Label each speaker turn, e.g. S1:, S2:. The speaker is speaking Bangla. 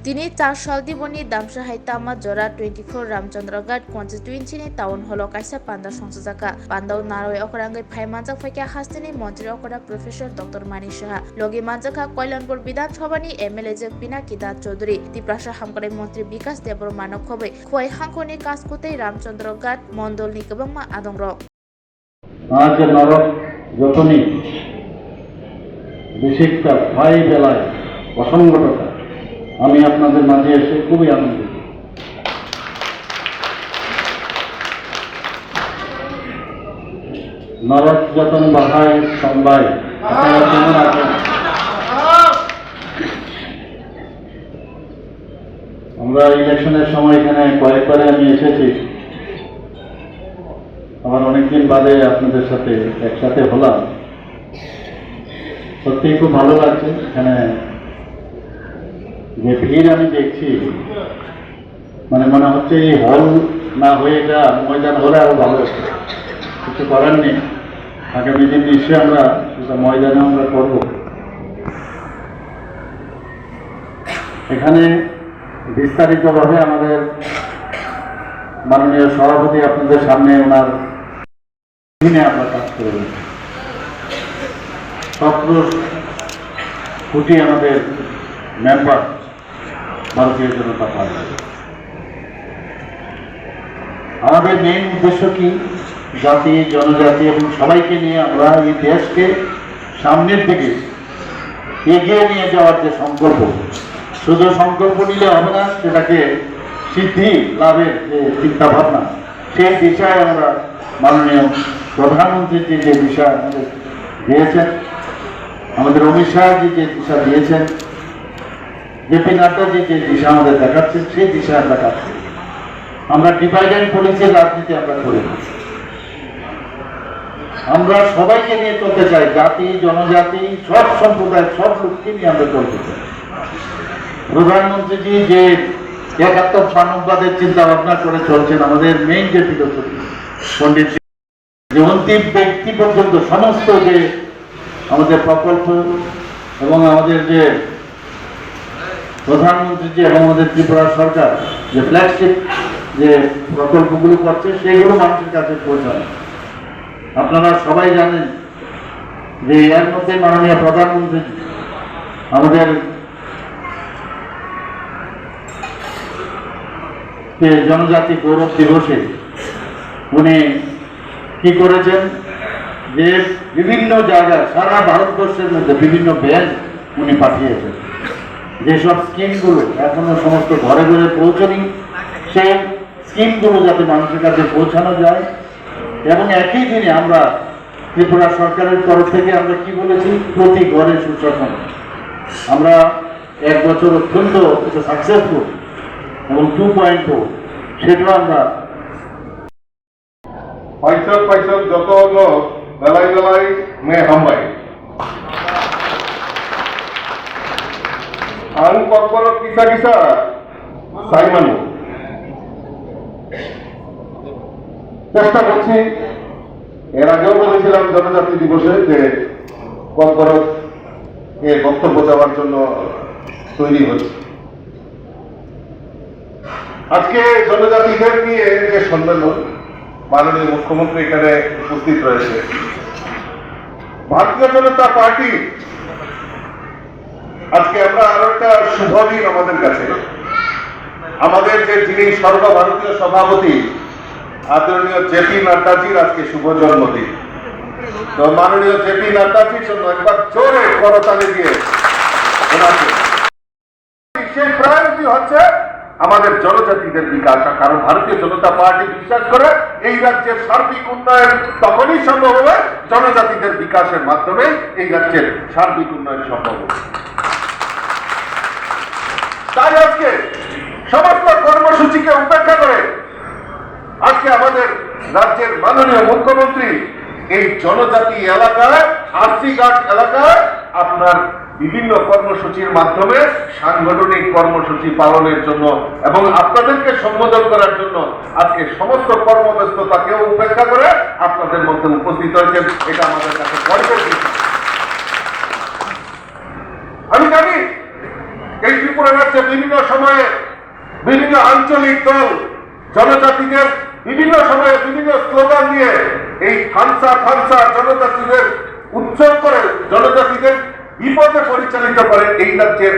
S1: Dini Char Shaldi Boni Damsha Haitama Jora 24 Ramchandragarh Constituency Town Holo Kaisa Panda Songsajaka Pandau Naroi Okorangai Phaimanjak Faikya Hastini Montri Okora Professor Dr. Mani Saha Logi Manjaka Koilanpur Bidan Sabhani MLA Jek Pinakida Chaudhary Tiprasa Hamkrai Montri Bikas Debor Manok Khobai Khoi Hangkhoni Kaskutei Ramchandragarh Mondolni Kobangma Adongrok
S2: আজ নরক যতনি বিশিষ্ট ভাই বেলায় অসংগঠতা আমি আপনাদের মাঝে এসে খুবই আনন্দিত। নরক যতন বাহায় সম্ভায় আপনারা কেমন আছেন? আমরা ইলেকশনের সময় এখানে কয়েকবারে আমি এসেছি, আমার অনেকদিন বাদে আপনাদের সাথে একসাথে হলাম, সত্যি খুব ভালো লাগছে। এখানে যে ভিড় আমি দেখছি, মানে মনে হচ্ছে এই হল না হয়ে এটা ময়দান হলে আরো ভালো হচ্ছে। কিছু করার নেই, আগামী দিন নিশ্চয়ই আমরা সেটা ময়দানে আমরা করব। এখানে বিস্তারিতভাবে আমাদের মাননীয় সভাপতি আপনাদের সামনে ওনার আমরা কাজ করে 17 কোটি আমাদের মেম্বার ভারতীয় জনতা পার্টি। আমাদের মেইন উদ্দেশ্য কি? জাতি জনজাতি এবং সবাইকে নিয়ে আমরা এই দেশকে সামনের দিকে এগিয়ে নিয়ে যাওয়ার যে সংকল্প, শুধু সংকল্প নিলে হবে না, সেটাকে সিদ্ধি লাভের যে চিন্তা ভাবনা, সেই দিশায় আমরা মাননীয় প্রধানমন্ত্রী যে দিশা আমাদের দিয়েছেন, আমাদের অমিত শাহজি যে দিশা দিয়েছেন, জেপি নাড্ডাজি যে দিশা আমাদের দেখাচ্ছেন, সেই দিশা আমরা কাজ করি। আমরা ডিভাইড অ্যান্ড পলিসির রাজনীতি আমরা করি না। আমরা সবাইকে নিয়ে চলতে চাই, জাতি জনজাতি সব সম্প্রদায় সব লোককে নিয়ে আমরা চলতে চাই। প্রধানমন্ত্রীজি যে একাত্তর মানববাদের চিন্তা ভাবনা করে চলছেন, আমাদের মেইন যে ফিলোসফি, পণ্ডিত যে অন্তিম ব্যক্তি পর্যন্ত সমস্ত যে আমাদের প্রকল্প এবং আমাদের যে প্রধানমন্ত্রী এবং আমাদের ত্রিপুরা সরকার যে ফ্ল্যাগশিপ যে প্রকল্পগুলো করছে, সেইগুলো মানুষের কাছে পৌঁছানো। আপনারা সবাই জানেন যে এর মধ্যে মাননীয় প্রধানমন্ত্রী আমাদের জনজাতি গৌরব দিবসে উনি কি করেছেন, যে বিভিন্ন জায়গায় সারা ভারতবর্ষের মধ্যে বিভিন্ন ব্যাংক উনি পাঠিয়েছেন। যেসব স্কিমগুলো এখনো সমস্ত ঘরে ঘরে পৌঁছানি, সেই স্কিমগুলো যাতে মানুষের কাছে পৌঁছানো যায়। এবং একই দিনে আমরা ত্রিপুরা সরকারের তরফ থেকে আমরা কি বলেছি, প্রতি ঘরে সুশাসন। আমরা 1 বছর অত্যন্ত সাকসেসফুল এবং 2.0 সেটাও আমরা
S3: पैसा যত হলো দলাই দলাই মে হামবাই আন কর্পোরেট কিসা কিসা সাইমানো চেষ্টা করছি। এর আগেও বলেছিলাম জনজাতি দিবসে যে কর্পোরেট এর বক্তব্য দেওয়ার জন্য তৈরি হচ্ছে। আজকে জনজাতিদের নিয়ে যে সম্মেলন, মাননীয় মুখ্যমন্ত্রী এখানে উপস্থিত রয়েছে, ভারতীয় জনতা পার্টি আজকে আমরা আরো একটা শুভ দিন আমাদের কাছে। আমাদের যে যিনি সর্বভারতীয় সভাপতি আদরণীয় জেপি নাড্ডাজির আজকে শুভ জন্মদিন। তো মাননীয় জেপি নাড্ডাজির জন্য একবার জোরে করতালি দিয়ে ওনাকে, সেই প্রায়োরিটি হচ্ছে আমাদের জনজাতিদের বিকাশ। কারণ ভারতীয় জনতা পার্টি বিশ্বাস করে এই রাজ্যের সার্বিক উন্নয়ন তখনই সম্ভব হবে জনজাতিদের বিকাশের মাধ্যমে এই রাজ্যের সার্বিক উন্নয়ন সম্ভব হবে। তাই আজকে সমস্ত কর্মসূচিকে উপেক্ষা করে আজকে আমাদের রাজ্যের মাননীয় মুখ্যমন্ত্রী এই জনজাতি এলাকায়, আরসিঘাট এলাকায় আপনার বিভিন্ন কর্মসূচির মাধ্যমে সাংগঠনিক কর্মসূচি পালনের জন্য এবং আপনাদেরকে সম্বোধন করার জন্য আজকে সমস্ত কর্মব্যস্ততাকেও উপেক্ষা করে আপনাদের মধ্যে উপস্থিত হয়েছেন। এটা আমাদের কাছে গর্বের বিষয়। আমি জানি এই ত্রিপুরা রাজ্যে বিভিন্ন সময়ে বিভিন্ন আঞ্চলিক দল জনজাতিদের বিভিন্ন সময়ে বিভিন্ন স্লোগান দিয়ে এই থানসা জনজাতিদের উচ্ছেদ করে জনজাতিদের বিপদে পরিচালিত করে এই রাজ্যের